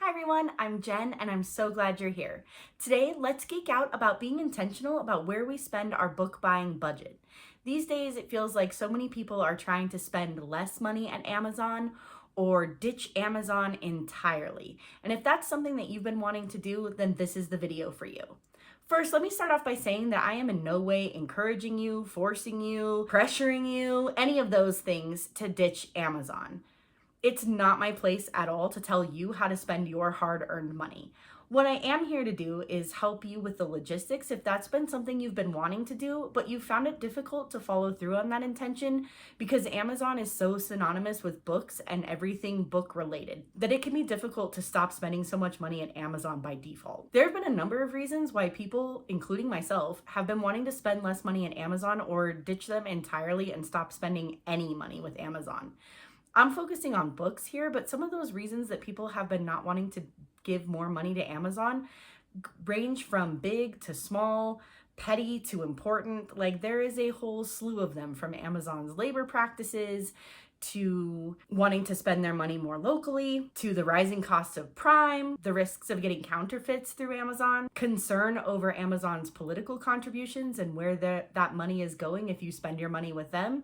Hi everyone, I'm Jen and I'm so glad you're here. Today, let's geek out about being intentional about where we spend our book buying budget. These days, it feels like so many people are trying to spend less money at Amazon or ditch Amazon entirely. And if that's something that you've been wanting to do, then this is the video for you. First, let me start off by saying that I am in no way encouraging you, forcing you, pressuring you, any of those things to ditch Amazon. It's not my place at all to tell you how to spend your hard-earned money. What I am here to do is help you with the logistics if that's been something you've been wanting to do, but you found it difficult to follow through on that intention because Amazon is so synonymous with books and everything book related that it can be difficult to stop spending so much money at Amazon by default. There have been a number of reasons why people, including myself, have been wanting to spend less money at Amazon or ditch them entirely and stop spending any money with Amazon. I'm focusing on books here, but some of those reasons that people have been not wanting to give more money to Amazon range from big to small, petty to important. Like, there is a whole slew of them, from Amazon's labor practices to wanting to spend their money more locally, to the rising costs of Prime, the risks of getting counterfeits through Amazon, concern over Amazon's political contributions and where that money is going if you spend your money with them,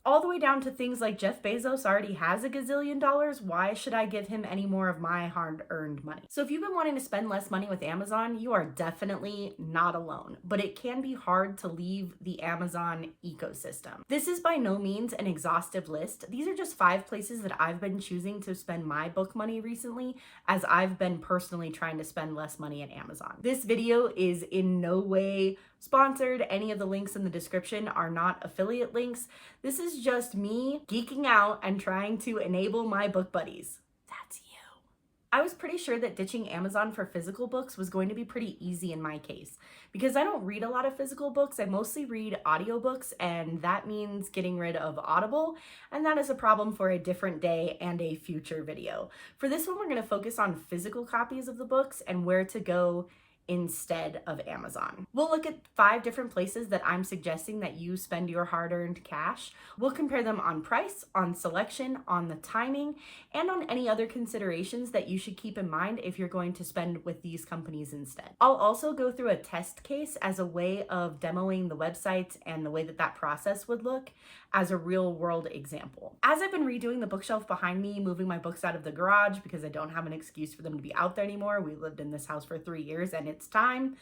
all the way down to things like Jeff Bezos already has a gazillion dollars. Why should I give him any more of my hard-earned money? So if you've been wanting to spend less money with Amazon, you are definitely not alone, but it can be hard to leave the Amazon ecosystem. This is by no means an exhaustive list. These are just 5 places that I've been choosing to spend my book money recently, as I've been personally trying to spend less money at Amazon. This video is in no way sponsored. Any of the links in the description are not affiliate links. This is just me geeking out and trying to enable my book buddies. That's you. I was pretty sure that ditching Amazon for physical books was going to be pretty easy in my case, because I don't read a lot of physical books. I mostly read audiobooks, and that means getting rid of Audible, and that is a problem for a different day and a future video. For this one, we're going to focus on physical copies of the books and where to go instead of Amazon. We'll look at 5 different places that I'm suggesting that you spend your hard-earned cash. We'll compare them on price, on selection, on the timing, and on any other considerations that you should keep in mind if you're going to spend with these companies instead. I'll also go through a test case as a way of demoing the websites and the way that that process would look as a real-world example. As I've been redoing the bookshelf behind me, moving my books out of the garage because I don't have an excuse for them to be out there anymore. We lived in this house for 3 years and it's time.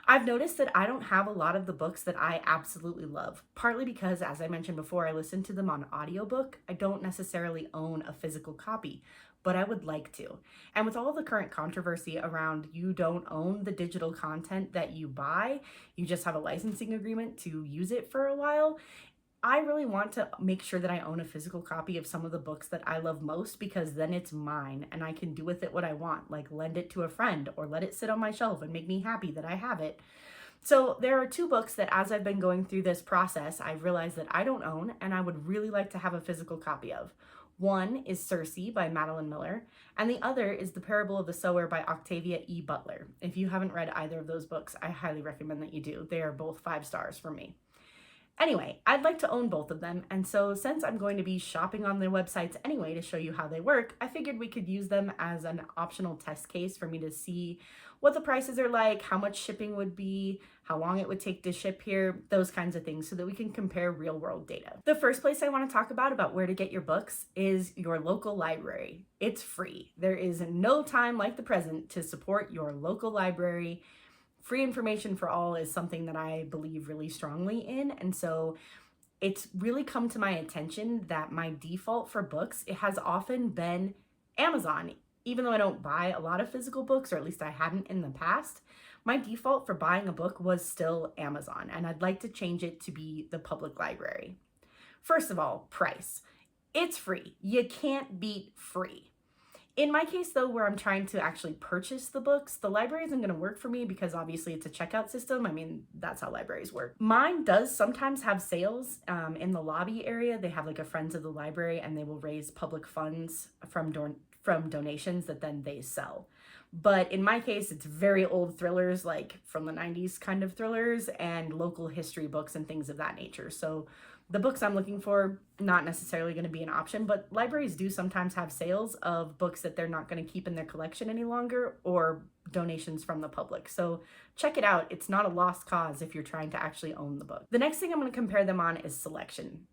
I've noticed that I don't have a lot of the books that I absolutely love, partly because, as I mentioned before, I listen to them on audiobook. I don't necessarily own a physical copy, but I would like to. And with all the current controversy around you don't own the digital content that you buy, you just have a licensing agreement to use it for a while, I really want to make sure that I own a physical copy of some of the books that I love most, because then it's mine and I can do with it what I want, like lend it to a friend or let it sit on my shelf and make me happy that I have it. So there are 2 books that, as I've been going through this process, I've realized that I don't own and I would really like to have a physical copy of. One is Circe by Madeline Miller, and the other is The Parable of the Sower by Octavia E. Butler. If you haven't read either of those books, I highly recommend that you do. They are both 5 stars for me. Anyway, I'd like to own both of them, and so since I'm going to be shopping on their websites anyway to show you how they work, I figured we could use them as an optional test case for me to see what the prices are like, how much shipping would be, how long it would take to ship here, those kinds of things, so that we can compare real-world data. The first place I want to talk about where to get your books is your local library. It's free. There is no time like the present to support your local library. Free information for all is something that I believe really strongly in, and so it's really come to my attention that my default for books, it has often been Amazon. Even though I don't buy a lot of physical books, or at least I hadn't in the past, my default for buying a book was still Amazon, and I'd like to change it to be the public library. First of all, price. It's free. You can't beat free. In my case, though, where I'm trying to actually purchase the books, the library isn't going to work for me because obviously it's a checkout system. I mean, that's how libraries work. Mine does sometimes have sales in the lobby area. They have like a Friends of the Library, and they will raise public funds from donations that then they sell. But in my case, it's very old thrillers, like from the 90s kind of thrillers, and local history books and things of that nature. So The books I'm looking for, not necessarily going to be an option, but libraries do sometimes have sales of books that they're not going to keep in their collection any longer, or donations from the public. So check it out. It's not a lost cause if you're trying to actually own the book. The next thing I'm going to compare them on is selection.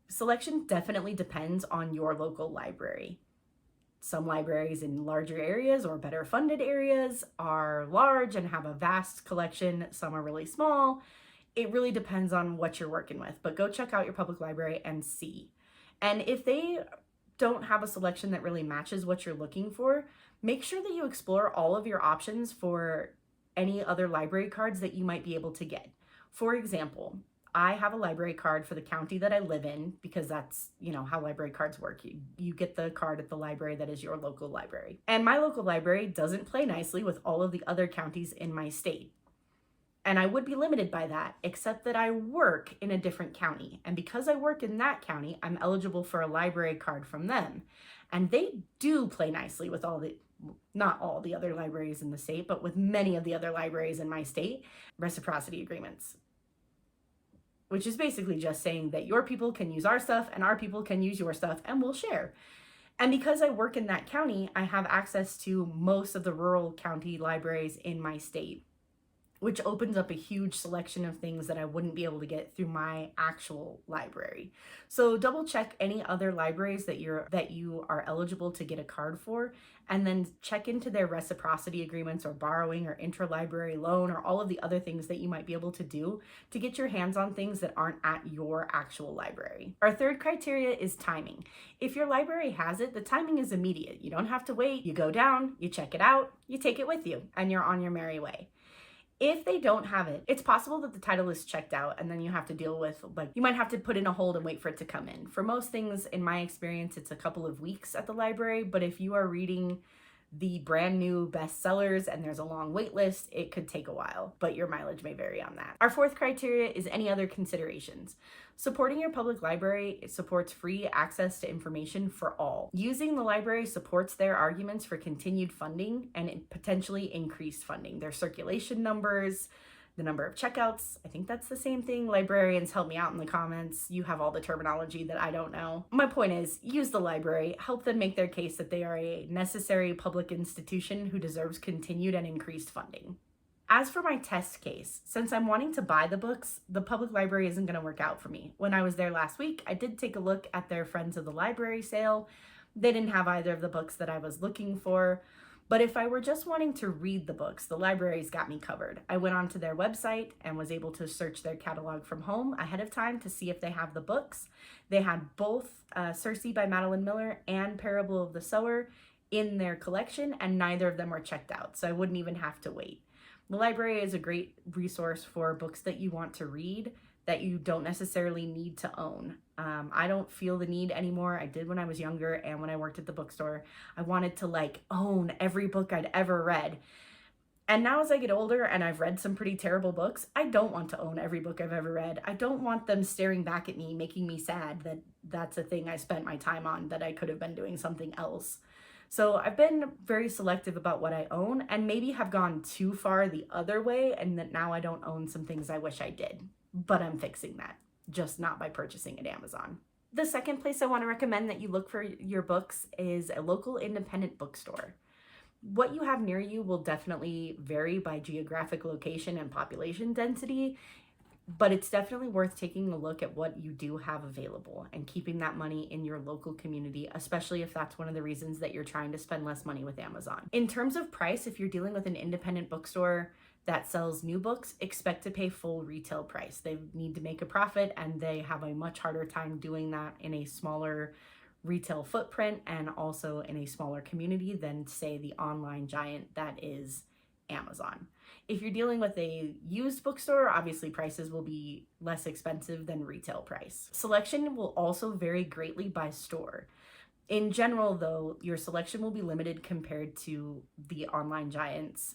Selection definitely depends on your local library. Some libraries in larger areas or better funded areas are large and have a vast collection. Some are really small. It really depends on what you're working with, but go check out your public library and see. And if they don't have a selection that really matches what you're looking for, make sure that you explore all of your options for any other library cards that you might be able to get. For example, I have a library card for the county that I live in, because that's, how library cards work. You get the card at the library that is your local library. And my local library doesn't play nicely with all of the other counties in my state. And I would be limited by that, except that I work in a different county. And because I work in that county, I'm eligible for a library card from them. And they do play nicely with not all the other libraries in the state, but with many of the other libraries in my state, reciprocity agreements. Which is basically just saying that your people can use our stuff and our people can use your stuff and we'll share. And because I work in that county, I have access to most of the rural county libraries in my state, which opens up a huge selection of things that I wouldn't be able to get through my actual library. So double check any other libraries that you are eligible to get a card for, and then check into their reciprocity agreements or borrowing or interlibrary loan or all of the other things that you might be able to do to get your hands on things that aren't at your actual library. Our third criteria is timing. If your library has it, the timing is immediate. You don't have to wait. You go down, you check it out, you take it with you, and you're on your merry way. If they don't have it, it's possible that the title is checked out and then you have to deal with, you might have to put in a hold and wait for it to come in. For most things, in my experience, it's a couple of weeks at the library, but if you are reading the brand new bestsellers and there's a long wait list, it could take a while, but your mileage may vary on that. Our fourth criteria is any other considerations. Supporting your public library supports free access to information for all. Using the library supports their arguments for continued funding and potentially increased funding. Their circulation numbers, the number of checkouts, I think that's the same thing. Librarians, help me out in the comments. You have all the terminology that I don't know. My point is, use the library, help them make their case that they are a necessary public institution who deserves continued and increased funding. As for my test case, since I'm wanting to buy the books, the public library isn't going to work out for me. When I was there last week, I did take a look at their Friends of the Library sale. They didn't have either of the books that I was looking for. But if I were just wanting to read the books, the library's got me covered. I went onto their website and was able to search their catalog from home ahead of time to see if they have the books. They had both Circe by Madeline Miller and Parable of the Sower in their collection, and neither of them were checked out, so I wouldn't even have to wait. The library is a great resource for books that you want to read that you don't necessarily need to own. I don't feel the need anymore. I did when I was younger and when I worked at the bookstore. I wanted to own every book I'd ever read. And now as I get older and I've read some pretty terrible books, I don't want to own every book I've ever read. I don't want them staring back at me, making me sad that that's a thing I spent my time on, that I could have been doing something else. So I've been very selective about what I own, and maybe have gone too far the other way, and that now I don't own some things I wish I did. But I'm fixing that, just not by purchasing at Amazon. The second place I want to recommend that you look for your books is a local independent bookstore. What you have near you will definitely vary by geographic location and population density, but it's definitely worth taking a look at what you do have available and keeping that money in your local community, especially if that's one of the reasons that you're trying to spend less money with Amazon. In terms of price, if you're dealing with an independent bookstore that sells new books, expect to pay full retail price. They need to make a profit, and they have a much harder time doing that in a smaller retail footprint and also in a smaller community than, say, the online giant that is Amazon. If you're dealing with a used bookstore, obviously prices will be less expensive than retail price. Selection will also vary greatly by store. In general, though, your selection will be limited compared to the online giants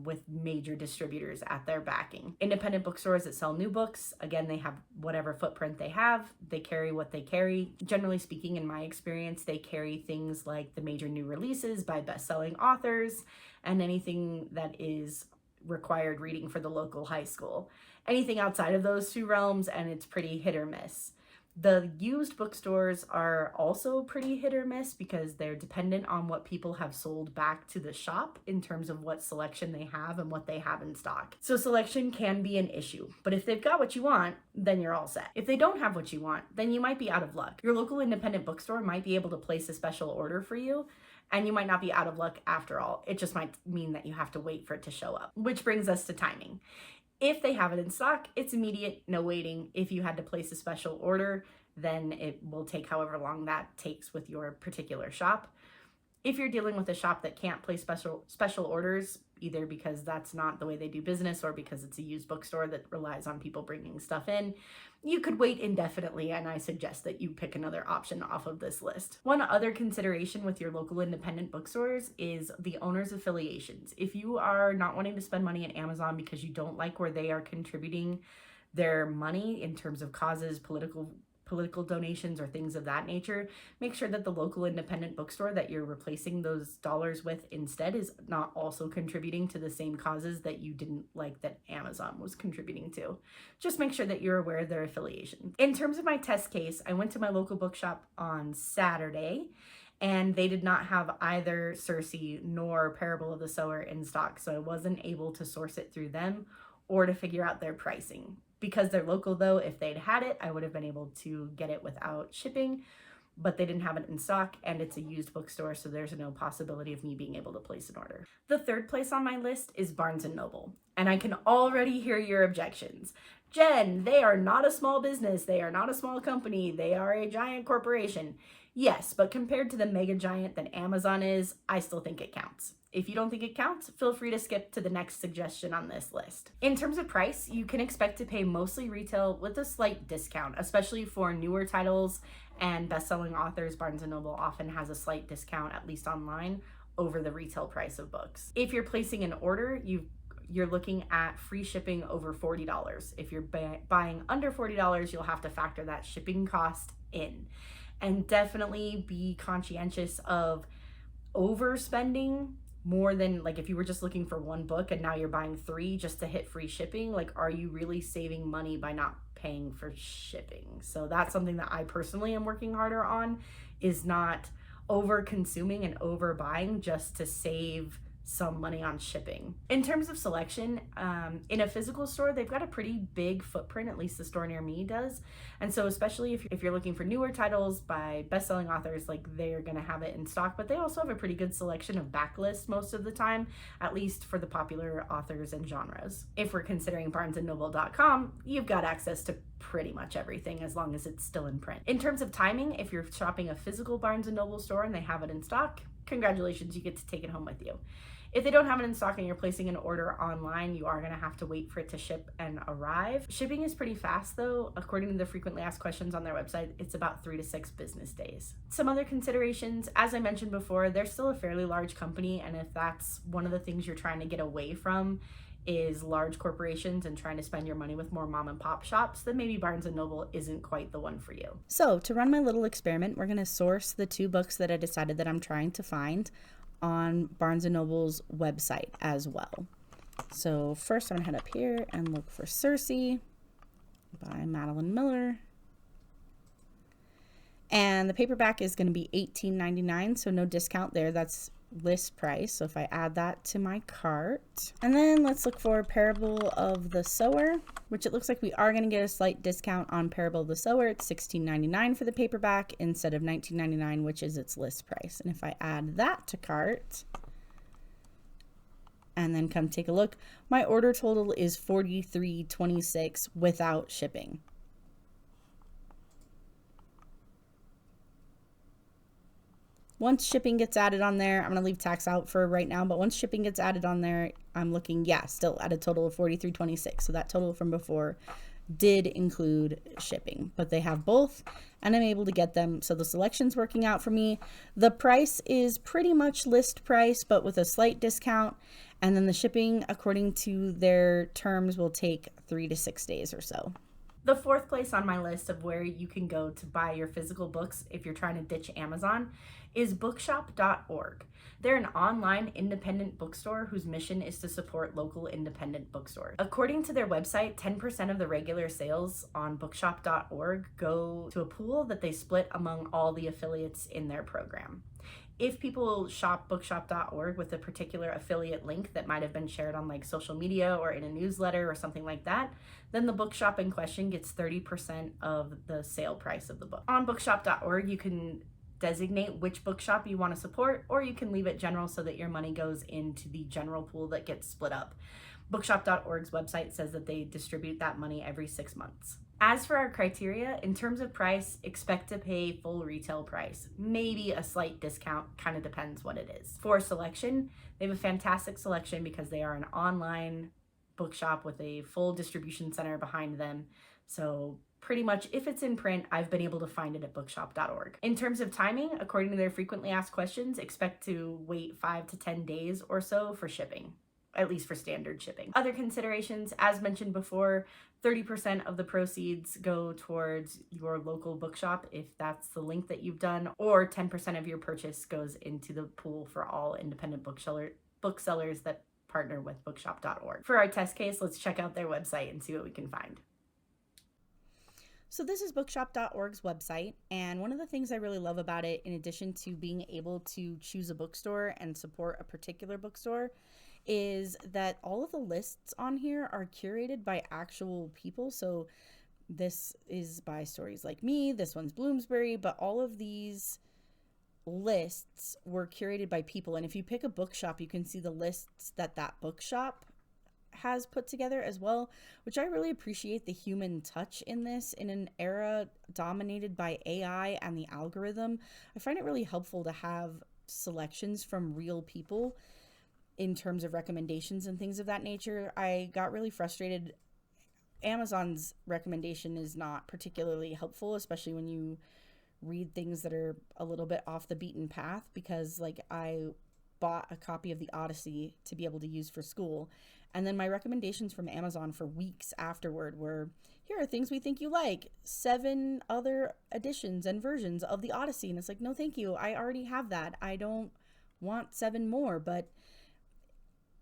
with major distributors at their backing. Independent bookstores that sell new books, again, they have whatever footprint they have. They carry what they carry. Generally speaking, in my experience, they carry things like the major new releases by best-selling authors and anything that is required reading for the local high school. Anything outside of those two realms, and it's pretty hit or miss. The used bookstores are also pretty hit or miss because they're dependent on what people have sold back to the shop in terms of what selection they have and what they have in stock. So selection can be an issue, but if they've got what you want, then you're all set. If they don't have what you want, then you might be out of luck. Your local independent bookstore might be able to place a special order for you, and you might not be out of luck after all. It just might mean that you have to wait for it to show up, which brings us to timing. If they have it in stock, it's immediate, no waiting. If you had to place a special order, then it will take however long that takes with your particular shop. If you're dealing with a shop that can't place special orders, either because that's not the way they do business or because it's a used bookstore that relies on people bringing stuff in, you could wait indefinitely, and I suggest that you pick another option off of this list. One other consideration with your local independent bookstores is the owner's affiliations. If you are not wanting to spend money at Amazon because you don't like where they are contributing their money in terms of causes, political donations or things of that nature, make sure that the local independent bookstore that you're replacing those dollars with instead is not also contributing to the same causes that you didn't like that Amazon was contributing to. Just make sure that you're aware of their affiliation. In terms of my test case, I went to my local bookshop on Saturday, and they did not have either Circe nor Parable of the Sower in stock, so I wasn't able to source it through them or to figure out their pricing. Because they're local though, if they'd had it, I would have been able to get it without shipping, but they didn't have it in stock, and it's a used bookstore, so there's no possibility of me being able to place an order. The third place on my list is Barnes & Noble, and I can already hear your objections. Jen, they are not a small business, they are not a small company, they are a giant corporation. Yes, but compared to the mega giant that Amazon is, I still think it counts. If you don't think it counts, feel free to skip to the next suggestion on this list. In terms of price, you can expect to pay mostly retail with a slight discount, especially for newer titles and best-selling authors. Barnes & Noble often has a slight discount, at least online, over the retail price of books. If you're placing an order, you're looking at free shipping over $40. If you're buying under $40, you'll have to factor that shipping cost in. And definitely be conscientious of overspending more than, like, if you were just looking for one book and now you're buying 3 just to hit free shipping, like, are you really saving money by not paying for shipping? So that's something that I personally am working harder on, is not over consuming and overbuying just to save some money on shipping. In terms of selection, in a physical store, they've got a pretty big footprint, at least the store near me does. And so especially if you're looking for newer titles by best-selling authors, like, they're gonna have it in stock, but they also have a pretty good selection of backlists most of the time, at least for the popular authors and genres. If we're considering barnesandnoble.com, you've got access to pretty much everything as long as it's still in print. In terms of timing, if you're shopping a physical Barnes & Noble store and they have it in stock, congratulations, you get to take it home with you. If they don't have it in stock and you're placing an order online, you are going to have to wait for it to ship and arrive. Shipping is pretty fast though. According to the frequently asked questions on their website, it's about 3 to 6 business days. Some other considerations, as I mentioned before, they're still a fairly large company, and if that's one of the things you're trying to get away from is large corporations and trying to spend your money with more mom and pop shops, then maybe Barnes & Noble isn't quite the one for you. So to run my little experiment, we're going to source the 2 books that I decided that I'm trying to find on Barnes & Noble's website as well. So first I'm going to head up here and look for Circe by Madeline Miller. And the paperback is going to be $18.99, so no discount there. That's list price. So if I add that to my cart, and then let's look for Parable of the Sower, which it looks like we are going to get a slight discount on Parable of the Sower. It's $16.99 for the paperback instead of $19.99, which is its list price. And if I add that to cart and then come take a look, my order total is $43.26 without shipping. Once shipping gets added on there, I'm going to leave tax out for right now, but once shipping gets added on there, I'm looking, still at a total of $43.26. So that total from before did include shipping, but they have both, and I'm able to get them. So the selection's working out for me. The price is pretty much list price, but with a slight discount. And then the shipping, according to their terms, will take 3 to 6 days or so. The fourth place on my list of where you can go to buy your physical books if you're trying to ditch Amazon is bookshop.org. They're an online independent bookstore whose mission is to support local independent bookstores. According to their website, 10% of the regular sales on bookshop.org go to a pool that they split among all the affiliates in their program. If people shop bookshop.org with a particular affiliate link that might have been shared on like social media or in a newsletter or something like that, then the bookshop in question gets 30% of the sale price of the book. On bookshop.org, you can designate which bookshop you want to support, or you can leave it general so that your money goes into the general pool that gets split up. Bookshop.org's website says that they distribute that money every 6 months. As for our criteria, in terms of price, expect to pay full retail price. Maybe a slight discount, kind of depends what it is. For selection, they have a fantastic selection because they are an online bookshop with a full distribution center behind them. So pretty much if it's in print, I've been able to find it at bookshop.org. In terms of timing, according to their frequently asked questions, expect to wait 5 to 10 days or so for shipping, at least for standard shipping. Other considerations, as mentioned before, 30% of the proceeds go towards your local bookshop if that's the link that you've done, or 10% of your purchase goes into the pool for all independent booksellers that partner with bookshop.org. For our test case, let's check out their website and see what we can find. So this is bookshop.org's website, and one of the things I really love about it, in addition to being able to choose a bookstore and support a particular bookstore, is that all of the lists on here are curated by actual people. So this is by Stories Like Me, this one's Bloomsbury, but all of these lists were curated by people. And if you pick a bookshop, you can see the lists that that bookshop has put together as well, which I really appreciate the human touch in this. In an era dominated by AI and the algorithm, I find it really helpful to have selections from real people in terms of recommendations and things of that nature. I got really frustrated. Amazon's recommendation is not particularly helpful, especially when you read things that are a little bit off the beaten path, because like I bought a copy of the Odyssey to be able to use for school, and then my recommendations from Amazon for weeks afterward were, here are things we think you like, 7 other editions and versions of the Odyssey. And it's like, no thank you, I already have that, I don't want 7 more. But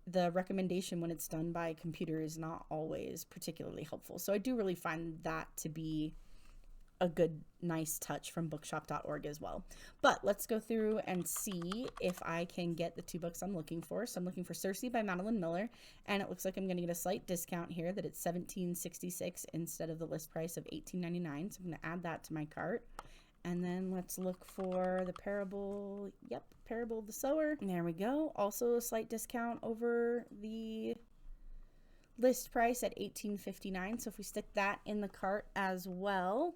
the recommendation when it's done by a computer is not always particularly helpful. So I do really find that to be a good, nice touch from bookshop.org as well. But let's go through and see if I can get the 2 books I'm looking for. So I'm looking for Circe by Madeline Miller, and it looks like I'm going to get a slight discount here that it's $17.66 instead of the list price of $18.99. So I'm going to add that to my cart. And then let's look for the Parable of the Sower. And there we go. Also a slight discount over the list price at $18.59. So if we stick that in the cart as well.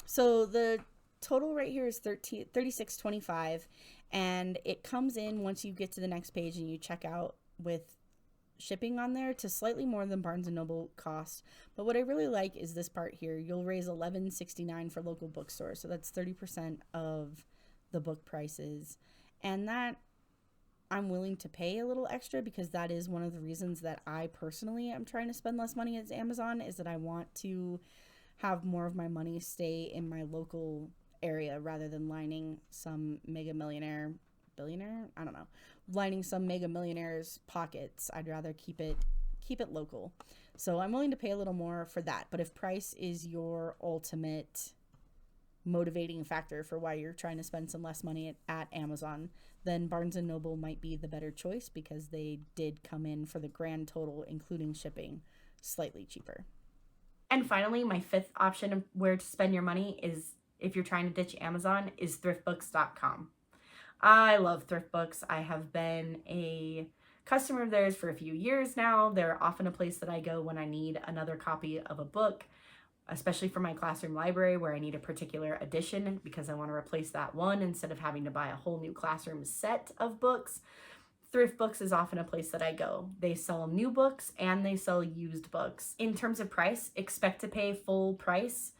So the total right here is $36.25, and it comes in once you get to the next page and you check out with shipping on there to slightly more than Barnes & Noble cost. But what I really like is this part here. You'll raise $11.69 for local bookstores, so that's 30% of the book prices, and that I'm willing to pay a little extra, because that is one of the reasons that I personally am trying to spend less money at Amazon, is that I want to have more of my money stay in my local area rather than lining some mega millionaire, billionaire, I don't know, lining some mega millionaire's pockets. I'd rather keep it local. So I'm willing to pay a little more for that. But if price is your ultimate motivating factor for why you're trying to spend some less money at Amazon, then Barnes & Noble might be the better choice, because they did come in for the grand total, including shipping, slightly cheaper. And finally, my 5th option of where to spend your money is, if you're trying to ditch Amazon, is thriftbooks.com. I love thrift books. I have been a customer of theirs for a few years now. They're often a place that I go when I need another copy of a book, especially for my classroom library where I need a particular edition because I want to replace that one instead of having to buy a whole new classroom set of books. Thrift Books is often a place that I go. They sell new books and they sell used books. In terms of price, expect to pay full price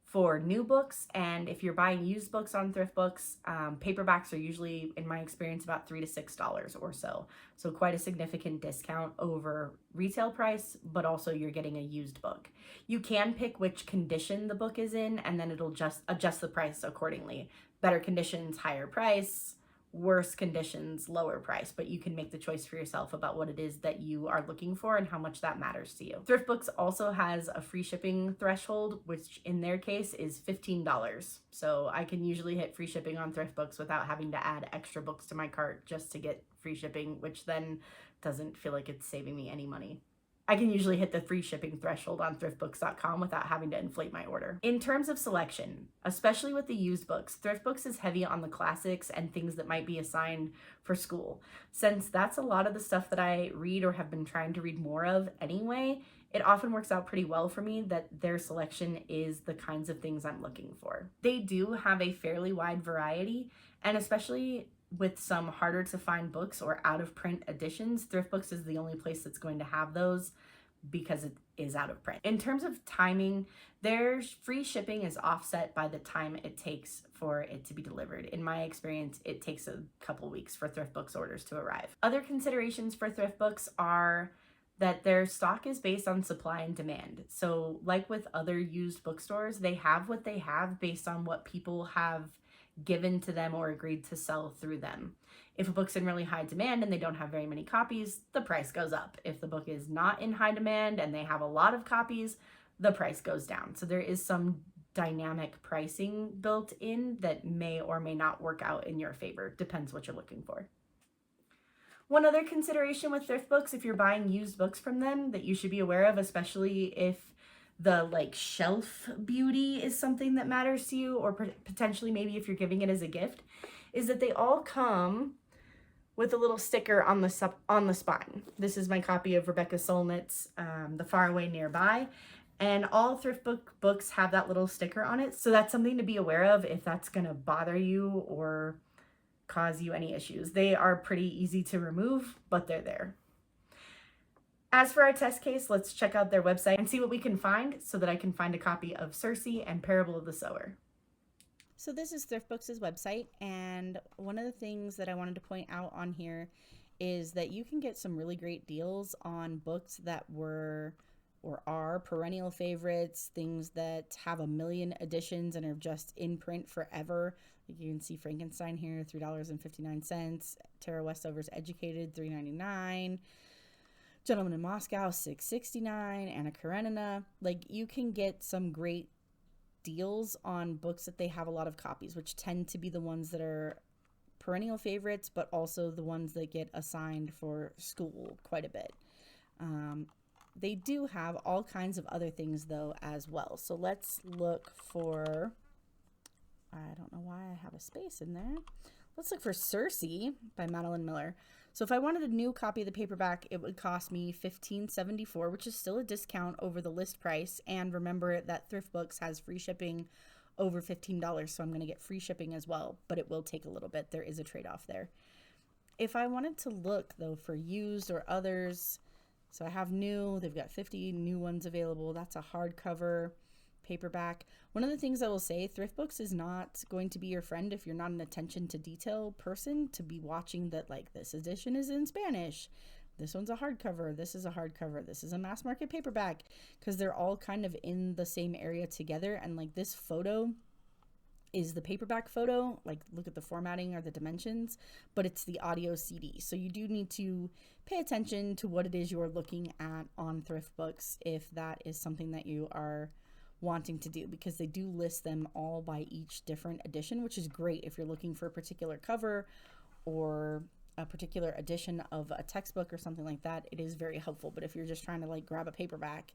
for new books, and if you're buying used books on Thrift Books, paperbacks are usually, in my experience, about $3 to $6 or so. So quite a significant discount over retail price, but also you're getting a used book. You can pick which condition the book is in, and then it'll just adjust the price accordingly. Better conditions, higher price, worse conditions, lower price, but you can make the choice for yourself about what it is that you are looking for and how much that matters to you. Thrift Books also has a free shipping threshold, which in their case is $15. So I can usually hit free shipping on Thrift Books without having to add extra books to my cart just to get free shipping, which then doesn't feel like it's saving me any money. I can usually hit the free shipping threshold on thriftbooks.com without having to inflate my order. In terms of selection, especially with the used books, Thrift Books is heavy on the classics and things that might be assigned for school. Since that's a lot of the stuff that I read or have been trying to read more of anyway, it often works out pretty well for me that their selection is the kinds of things I'm looking for. They do have a fairly wide variety, and especially with some harder to find books or out of print editions, Thrift Books is the only place that's going to have those because it is out of print. In terms of timing, their free shipping is offset by the time it takes for it to be delivered. In my experience, it takes a couple weeks for Thrift Books orders to arrive. Other considerations for Thrift Books are that their stock is based on supply and demand. So like with other used bookstores, they have what they have based on what people have given to them or agreed to sell through them. If a book's in really high demand and they don't have very many copies, the price goes up. If the book is not in high demand and they have a lot of copies, the price goes down. So there is some dynamic pricing built in that may or may not work out in your favor. Depends what you're looking for. One other consideration with Thrift Books, if you're buying used books from them, that you should be aware of, especially if the shelf beauty is something that matters to you, or potentially maybe if you're giving it as a gift, is that they all come with a little sticker on the spine. This is my copy of Rebecca Solnit's The Faraway Nearby, and all Thrift Book books have that little sticker on it. So that's something to be aware of if that's gonna bother you or cause you any issues. They are pretty easy to remove, but they're there. As for our test case, let's check out their website and see what we can find so that I can find a copy of Circe and Parable of the Sower. So this is Thrift Books' website, and one of the things that I wanted to point out on here is that you can get some really great deals on books that were or are perennial favorites, things that have a million editions and are just in print forever. Like you can see Frankenstein here, $3.59. Tara Westover's Educated, $3.99. Gentleman in Moscow, $6.69. Anna Karenina. Like, you can get some great deals on books that they have a lot of copies, which tend to be the ones that are perennial favorites, but also the ones that get assigned for school quite a bit. They do have all kinds of other things, though, as well. So let's look for, I don't know why I have a space in there. Let's look for Circe by Madeline Miller. So if I wanted a new copy of the paperback, it would cost me $15.74, which is still a discount over the list price. And remember that Thrift Books has free shipping over $15, so I'm going to get free shipping as well, but it will take a little bit. There is a trade-off there. If I wanted to look, though, for used or others, so I have new, they've got 50 new ones available. That's a hardcover paperback. One of the things I will say, Thrift Books is not going to be your friend if you're not an attention to detail person, to be watching that, like, this edition is in Spanish, this one's a hardcover, this is a hardcover, this is a mass market paperback, because they're all kind of in the same area together. And like, this photo is the paperback photo, like, look at the formatting or the dimensions, but it's the audio CD. So you do need to pay attention to what it is you're looking at on Thrift Books if that is something that you are wanting to do, because they do list them all by each different edition, which is great if you're looking for a particular cover or a particular edition of a textbook or something like that. It is very helpful. But if you're just trying to, like, grab a paperback,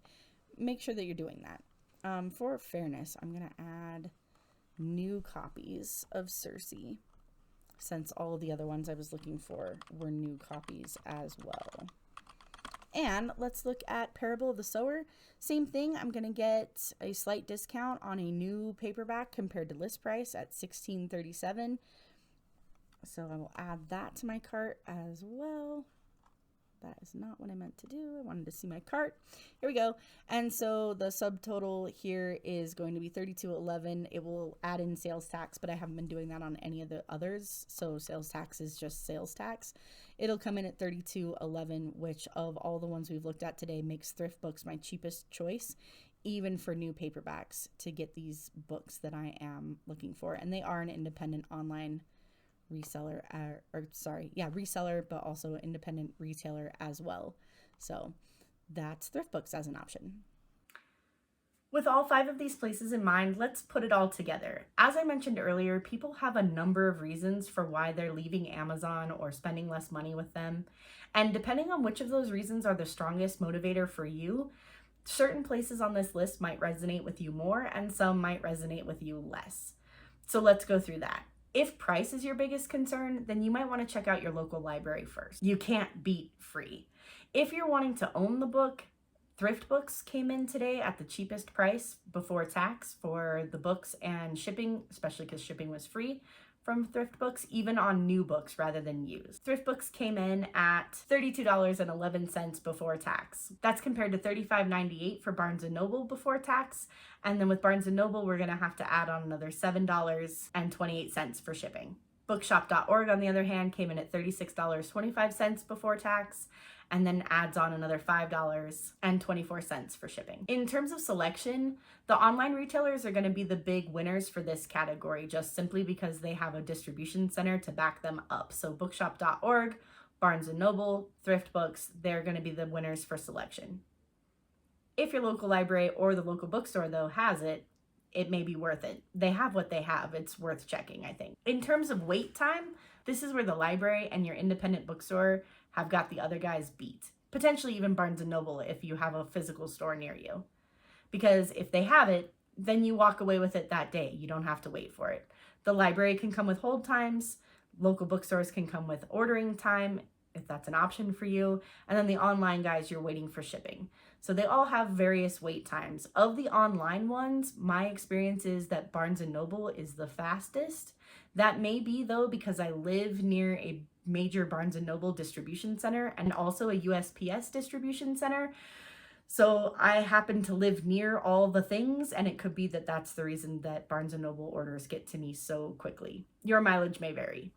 make sure that you're doing that. For fairness, I'm going to add new copies of Circe, since all of the other ones I was looking for were new copies as well. And let's look at Parable of the Sower. Same thing, I'm going to get a slight discount on a new paperback compared to list price at $16.37. So I will add that to my cart as well. That is not what I meant to do. I wanted to see my cart. Here we go. And so the subtotal here is going to be $32.11. It will add in sales tax, but I haven't been doing that on any of the others. So sales tax is just sales tax. It'll come in at $32.11, which of all the ones we've looked at today makes Thrift Books my cheapest choice, even for new paperbacks to get these books that I am looking for. And they are an independent online reseller, reseller, but also independent retailer as well. So that's thrift books as an option. With all 5 of these places in mind, let's put it all together. As I mentioned earlier, people have a number of reasons for why they're leaving Amazon or spending less money with them. And depending on which of those reasons are the strongest motivator for you, certain places on this list might resonate with you more and some might resonate with you less. So let's go through that. If price is your biggest concern, then you might want to check out your local library first. You can't beat free. If you're wanting to own the book, thrift books came in today at the cheapest price before tax for the books and shipping, especially because shipping was free from thrift books, even on new books rather than used. Thrift books came in at $32.11 before tax. That's compared to $35.98 for Barnes & Noble before tax. And then with Barnes & Noble, we're gonna have to add on another $7.28 for shipping. Bookshop.org, on the other hand, came in at $36.25 before tax, and then adds on another $5.24 for shipping. In terms of selection, the online retailers are going to be the big winners for this category, just simply because they have a distribution center to back them up. So bookshop.org, Barnes & Noble, thrift books, they're going to be the winners for selection. If your local library or the local bookstore, though, has it, it may be worth it. They have what they have. It's worth checking, I think. In terms of wait time, this is where the library and your independent bookstore have got the other guys beat. Potentially even Barnes & Noble if you have a physical store near you. Because if they have it, then you walk away with it that day. You don't have to wait for it. The library can come with hold times. Local bookstores can come with ordering time, if that's an option for you. And then the online guys, you're waiting for shipping. So they all have various wait times. Of the online ones, my experience is that Barnes & Noble is the fastest. That may be, though, because I live near a major Barnes & Noble distribution center and also a USPS distribution center. So I happen to live near all the things, and it could be that that's the reason that Barnes & Noble orders get to me so quickly. Your mileage may vary,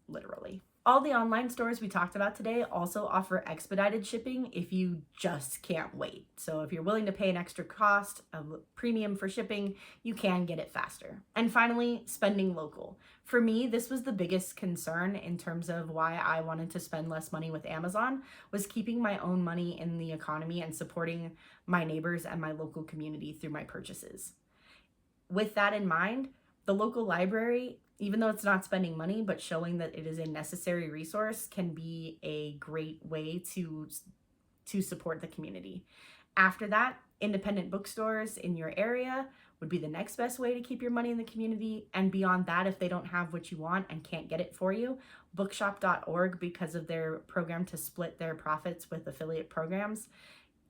literally. All the online stores we talked about today also offer expedited shipping if you just can't wait. So if you're willing to pay an extra cost, a premium for shipping, you can get it faster. And finally, spending local. For me, this was the biggest concern in terms of why I wanted to spend less money with Amazon, was keeping my own money in the economy and supporting my neighbors and my local community through my purchases. With that in mind, the local library, even though it's not spending money, but showing that it is a necessary resource, can be a great way to support the community. After that, independent bookstores in your area would be the next best way to keep your money in the community. And beyond that, if they don't have what you want and can't get it for you, bookshop.org, because of their program to split their profits with affiliate programs,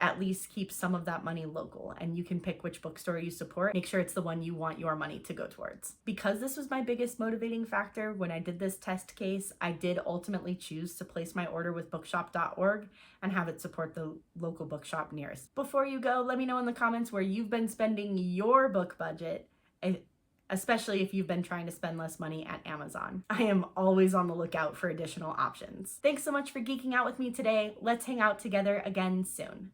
at least keep some of that money local, and you can pick which bookstore you support. Make sure it's the one you want your money to go towards. Because this was my biggest motivating factor when I did this test case, I did ultimately choose to place my order with bookshop.org and have it support the local bookshop nearest. Before you go, let me know in the comments where you've been spending your book budget, especially if you've been trying to spend less money at Amazon. I am always on the lookout for additional options. Thanks so much for geeking out with me today. Let's hang out together again soon.